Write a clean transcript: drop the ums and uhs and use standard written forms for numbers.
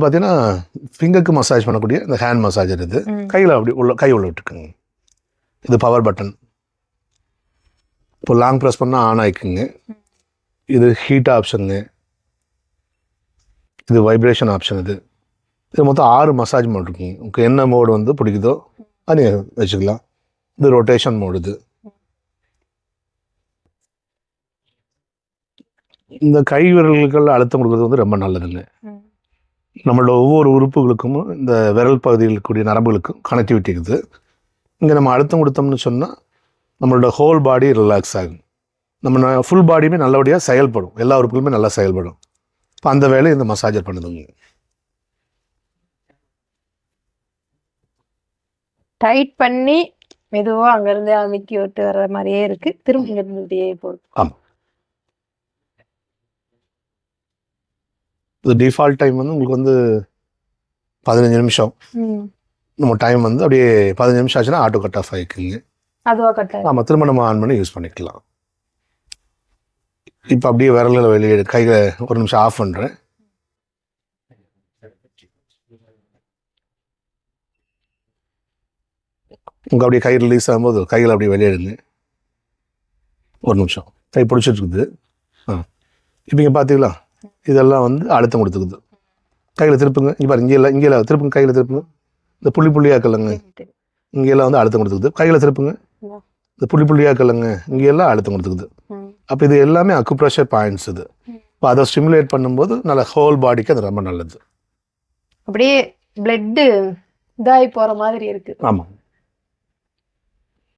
பார்த்தீங்கன்னா ஃபிங்கருக்கு மசாஜ் பண்ணக்கூடிய இந்த ஹேண்ட் மசாஜர் இது. கையில் அப்படி கை உள்ள விட்டுக்குங்க. இது பவர் பட்டன். இப்போ லாங் ப்ரெஸ் பண்ணால் ஆன் ஆகிக்குங்க. இது ஹீட் ஆப்ஷனுங்க. இது வைப்ரேஷன் ஆப்ஷன். இது மொத்தம் 6 மசாஜ் மோட் இருக்குங்க. உங்களுக்கு என்ன மோடு வந்து பிடிக்குதோ அது வச்சுக்கலாம். இது ரொட்டேஷன் மோடு. இந்த கை விரல்கள் அழுத்தம் கொடுக்குறது வந்து ரொம்ப நல்லதுங்க. நம்மளோட ஒவ்வொரு உறுப்புகளுக்கும் இந்த விரல் பகுதியில் இருக்கக்கூடிய நரம்புகளுக்கும் கனெக்டிவிட்டி இருக்குது. இங்கே நம்ம அழுத்தம் கொடுத்தோம்னு சொன்னால் நம்மளோட ஹோல் பாடி ரிலாக்ஸ் ஆகும். நம்ம ஃபுல் பாடியுமே நல்லபடியாக செயல்படும். எல்லா உறுப்புகளுமே நல்லா செயல்படும். இப்போ அந்த வேலையை இந்த மசாஜர் பண்ணுதுங்க. டைட் பண்ணி மெதுவாக அங்கேருந்து அமைக்கி விட்டு வர்ற மாதிரியே இருக்கு. திரும்ப இங்கிருந்தே போகுது. ஆமாம். இது டிஃபால்ட் டைம் வந்து உங்களுக்கு வந்து 15 நிமிஷம். நம்ம டைம் வந்து அப்படியே 15 நிமிஷம் ஆச்சுன்னா ஆட்டோ கட் ஆஃப் ஆகிக்குங்க. அதுவாக கட் ஆகும். ஆமாம், திரும்ப நம்ம ஆன் பண்ணி யூஸ் பண்ணிக்கலாம். இப்போ அப்படியே விரலில் வெளியே கையில் ஒரு நிமிஷம் ஆஃப் பண்ணுறேன். உங்கள் அப்படியே கை ரிலீஸ் ஆகும்போது கையில் அப்படியே வெளியேடுங்க. ஒரு நிமிஷம் கை பிடிச்சிட்டு இருக்குது. இப்போ இங்கே பார்த்தீங்களா, இதெல்லாம் வந்து அழுத்தம் கொடுத்துக்குது. கையில் திருப்புங்க. இங்கே பாருங்க, இங்கெல்லாம் திருப்புங்க. கையில் திருப்புங்க. இந்த புள்ளியாக்கலங்க, இங்கெல்லாம் வந்து அழுத்தம் கொடுத்துக்குது. கையில் திருப்புங்க. இந்த புள்ளியாக்கலங்க, இங்கெல்லாம் அழுத்தம் கொடுத்துக்குது. அப்போ இது எல்லாமே அக்குப்ரெஷர் பாயிண்ட்ஸ். இப்போ அதை ஸ்டிமுலேட் பண்ணும்போது நல்ல ஹோல் பாடிக்கு அது ரொம்ப நல்லது. அப்படியே பிளட்டு இதாகி போகிற மாதிரி இருக்கு. ஆமாம்.